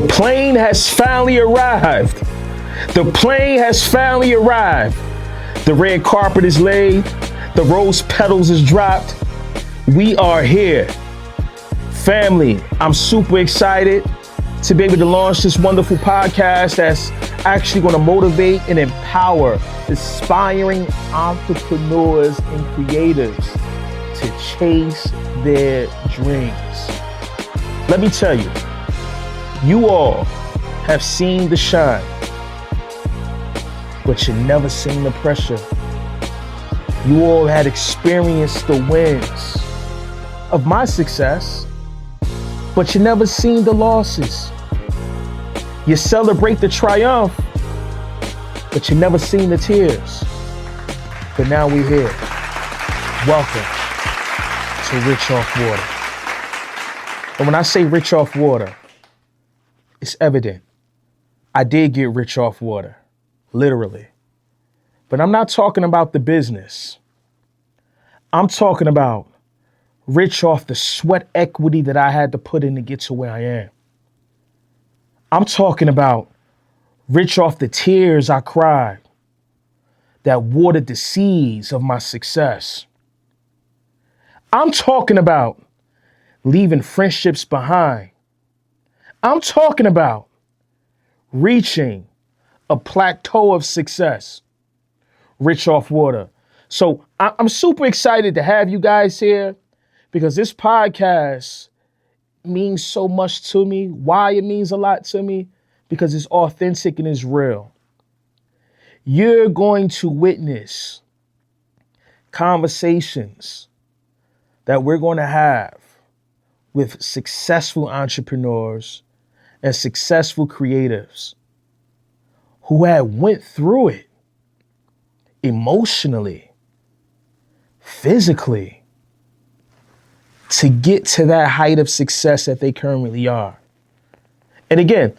The plane has finally arrived. The plane has finally arrived. The red carpet is laid. The rose petals is dropped. We are here. Family, I'm super excited to be able to launch this wonderful podcast that's actually going to motivate and empower aspiring entrepreneurs and creators to chase their dreams. Let me tell you, you all have seen the shine, but you've never seen the pressure. You all had experienced the wins of my success, but you never seen the losses. You celebrate the triumph, but you never seen the tears. But now we're here. Welcome to Rich Off Water. And when I say rich off water, it's evident. I did get rich off water, literally. But I'm not talking about the business. I'm talking about rich off the sweat equity that I had to put in to get to where I am. I'm talking about rich off the tears I cried that watered the seeds of my success. I'm talking about leaving friendships behind. I'm talking about reaching a plateau of success, rich off water. So I'm super excited to have you guys here because this podcast means so much to me. Why it means a lot to me? Because it's authentic and it's real. You're going to witness conversations that we're going to have with successful entrepreneurs and successful creatives who had went through it emotionally, physically, to get to that height of success that they currently are. And again,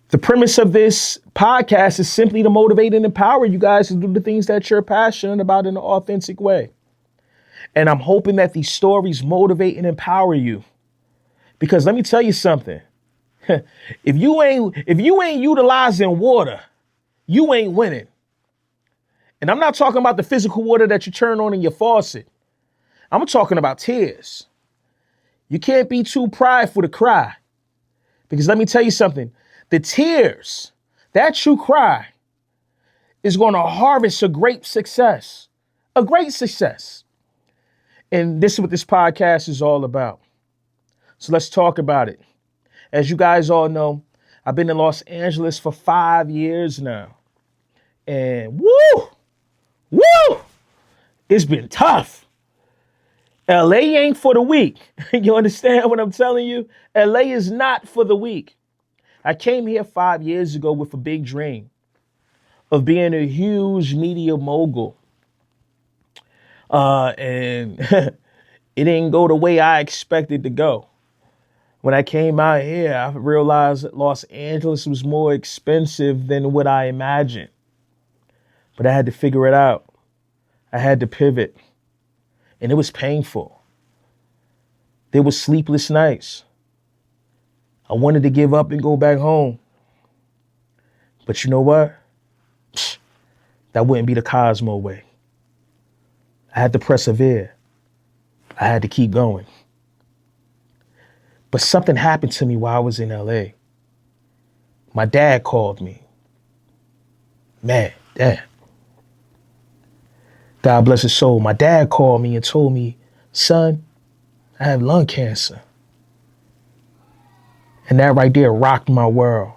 the premise of this podcast is simply to motivate and empower you guys to do the things that you're passionate about in an authentic way. And I'm hoping that these stories motivate and empower you. Because let me tell you something. If you ain't utilizing water, you ain't winning. And I'm not talking about the physical water that you turn on in your faucet. I'm talking about tears. You can't be too prideful to cry. Because let me tell you something. The tears that you cry is going to harvest a great success. A great success. And this is what this podcast is all about. So let's talk about it. As you guys all know, I've been in Los Angeles for 5 years now. And it's been tough. LA ain't for the weak. You understand what I'm telling you? LA is not for the weak. I came here 5 years ago with a big dream of being a huge media mogul. And it didn't go the way I expected to go. When I came out here, I realized that Los Angeles was more expensive than what I imagined. But I had to figure it out. I had to pivot. And it was painful. There were sleepless nights. I wanted to give up and go back home. But you know what? That wouldn't be the Cosmo way. I had to persevere. I had to keep going. But something happened to me while I was in LA. My dad called me. Man, Dad. God bless his soul. My dad called me and told me, son, I have lung cancer. And that right there rocked my world.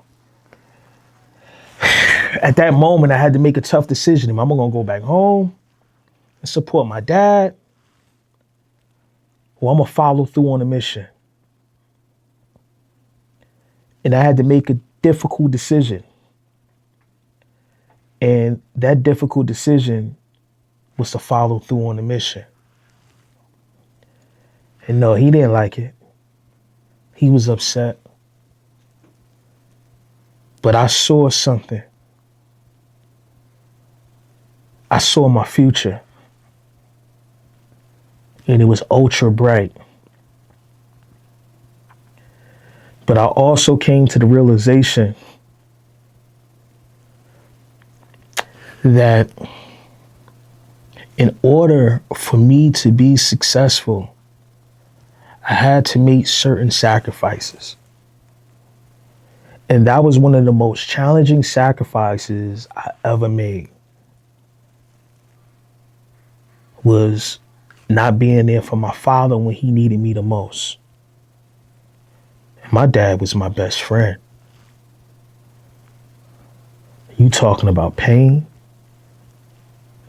At that moment, I had to make a tough decision. Am I going to go back home and support my dad? Or I'm going to follow through on the mission? And I had to make a difficult decision. And that difficult decision was to follow through on the mission. And no, he didn't like it. He was upset. But I saw something. I saw my future. And it was ultra bright. But I also came to the realization that in order for me to be successful, I had to make certain sacrifices. And that was one of the most challenging sacrifices I ever made, was not being there for my father when he needed me the most. And my dad was my best friend. You talking about pain?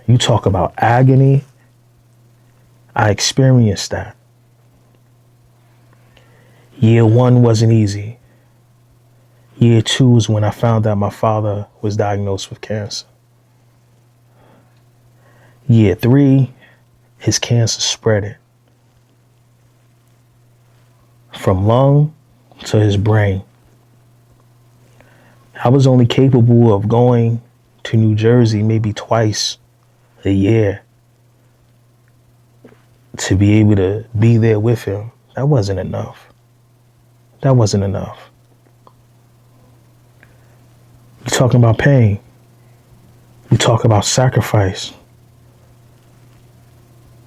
You talk about agony? I experienced that. Year 1 wasn't easy. Year 2 is when I found out my father was diagnosed with cancer. Year 3, his cancer spread from lung to his brain. I was only capable of going to New Jersey maybe twice a year to be able to be there with him. That wasn't enough. That wasn't enough. You're talking about pain. You talk about sacrifice.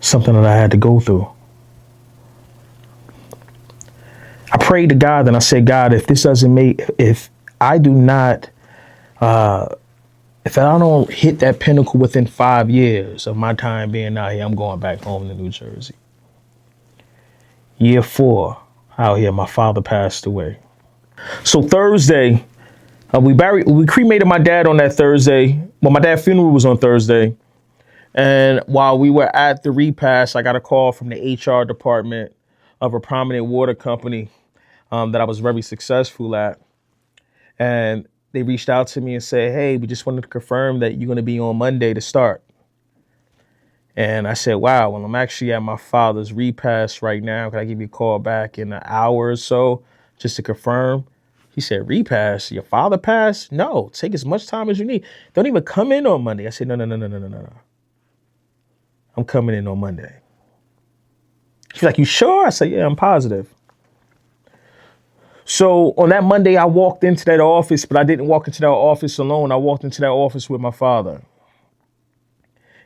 Something that I had to go through. I prayed to God and I said, God, if I don't hit that pinnacle within 5 years of my time being out here, I'm going back home to New Jersey. Year 4, out here, my father passed away. So Thursday, we cremated my dad on that Thursday. Well, my dad's funeral was on Thursday. And while we were at the repast, I got a call from the HR department of a prominent water company that I was very successful at. And they reached out to me and said, hey, we just wanted to confirm that you're going to be on Monday to start. And I said, wow, well, I'm actually at my father's repast right now. Can I give you a call back in an hour or so just to confirm? He said, repast? Your father passed? No, take as much time as you need. Don't even come in on Monday. I said, no. I'm coming in on Monday. She's like, you sure? I said, yeah, I'm positive. So on that Monday, I walked into that office, but I didn't walk into that office alone. I walked into that office with my father.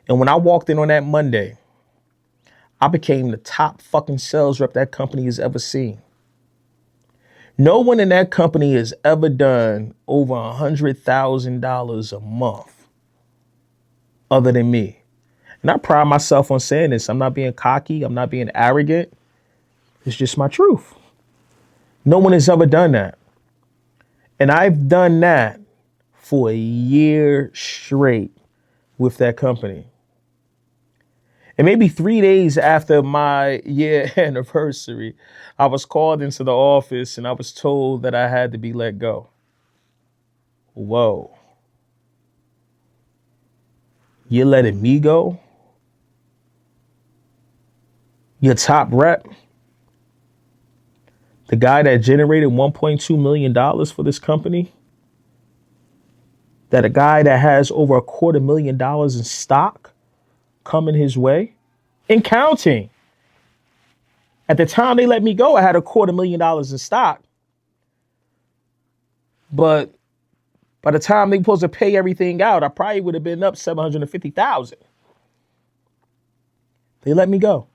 And when I walked in on that Monday, I became the top fucking sales rep that company has ever seen. No one in that company has ever done over $100,000 a month other than me. And I pride myself on saying this. I'm not being cocky. I'm not being arrogant. It's just my truth. No one has ever done that. And I've done that for a year straight with that company. And maybe 3 days after my year anniversary, I was called into the office and I was told that I had to be let go. Whoa. You're letting me go? Your top rep? The guy that generated $1.2 million for this company? That a guy that has over $250,000 in stock coming his way and counting. At the time they let me go, I had $250,000 in stock. But by the time they were supposed to pay everything out, I probably would have been up $750,000. They let me go.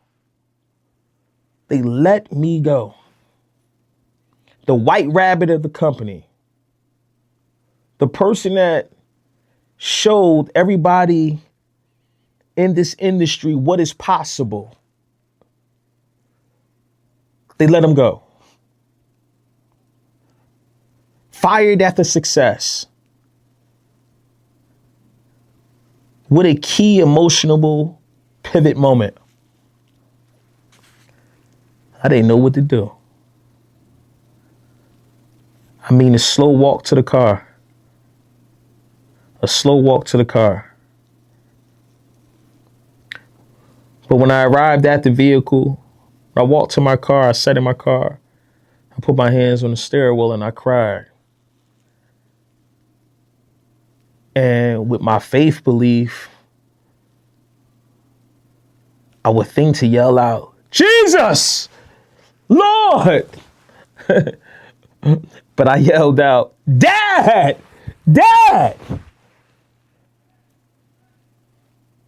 They let me go. The white rabbit of the company. The person that showed everybody in this industry what is possible. They let him go. Fired after success. What a key emotional pivot moment. I didn't know what to do. I mean, a slow walk to the car. A slow walk to the car. But when I arrived at the vehicle, I walked to my car, I sat in my car, I put my hands on the steering wheel and I cried. And with my faith belief, I would think to yell out, Jesus, Lord. But I yelled out, Dad! Dad!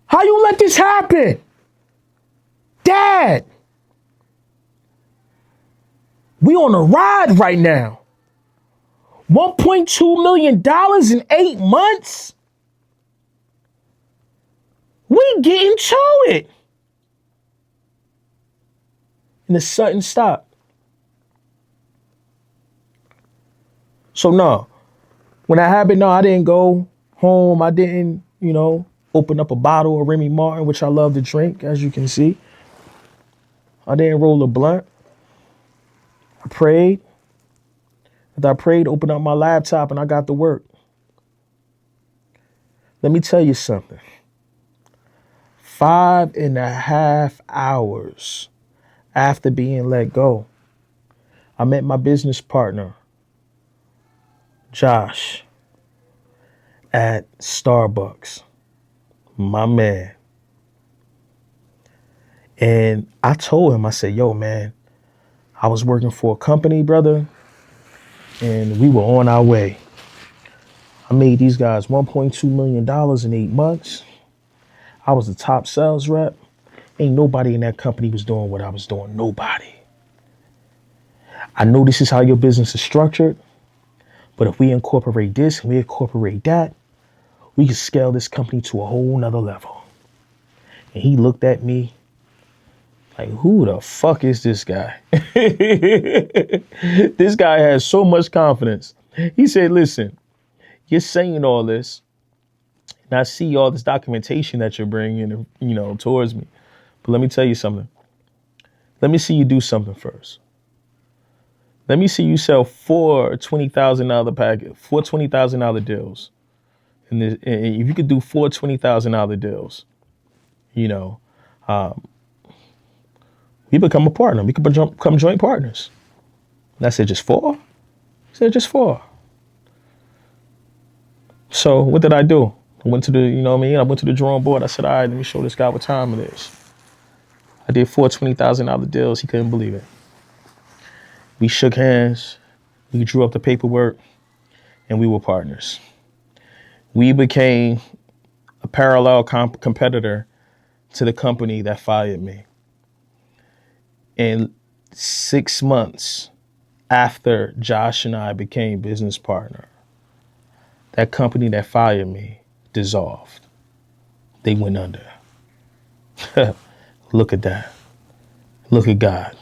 How you let this happen? Dad! We on a ride right now. $1.2 million in 8 months? We getting to it. And the sudden stop. So no, when that happened, no, I didn't go home. I didn't, open up a bottle of Remy Martin, which I love to drink, as you can see. I didn't roll a blunt. I prayed. After I prayed, opened up my laptop, and I got to work. Let me tell you something. 5.5 hours after being let go, I met my business partner, Josh, at Starbucks. My man. And I told him, I said, yo, man, I was working for a company, brother, and we were on our way. I made these guys $1.2 million in 8 months. I was the top sales rep. Ain't nobody in that company was doing what I was doing. Nobody. I know this is how your business is structured, but if we incorporate this and we incorporate that, we can scale this company to a whole nother level. And he looked at me like, who the fuck is this guy? This guy has so much confidence. He said, listen, you're saying all this, and I see all this documentation that you're bringing, towards me. But let me tell you something. Let me see you do something first. Let me see you sell 4 $20,000 packets, 4 $20,000 deals. And if you could do 4 $20,000 deals, we become a partner. We could become joint partners. And I said, just 4? He said, just 4. So what did I do? I went to I went to the drawing board. I said, all right, let me show this guy what time it is. I did 4 $20,000 deals. He couldn't believe it. We shook hands. We drew up the paperwork, and we were partners. We became a parallel competitor to the company that fired me. And 6 months after Josh and I became business partner, that company that fired me dissolved. They went under. Look at that. Look at God.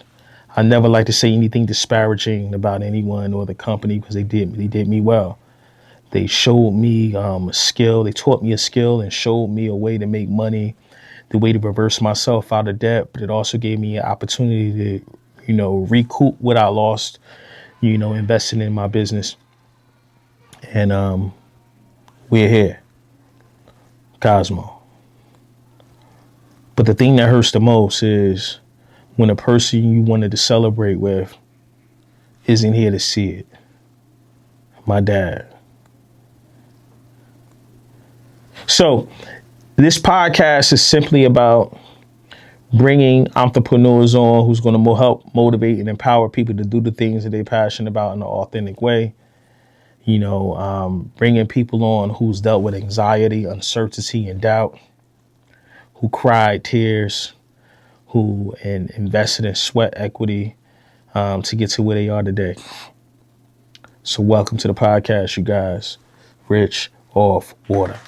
I never like to say anything disparaging about anyone or the company because they did me well. They showed me a skill. They taught me a skill and showed me a way to make money, the way to reverse myself out of debt. But it also gave me an opportunity to, recoup what I lost, investing in my business. And we're here. Cosmo. But the thing that hurts the most is when a person you wanted to celebrate with isn't here to see it. My dad. So this podcast is simply about bringing entrepreneurs on who's going to help motivate and empower people to do the things that they're passionate about in an authentic way. Bringing people on who's dealt with anxiety, uncertainty, and doubt, who cried tears, who invested in sweat equity to get to where they are today. So welcome to the podcast, you guys. Rich Off Water.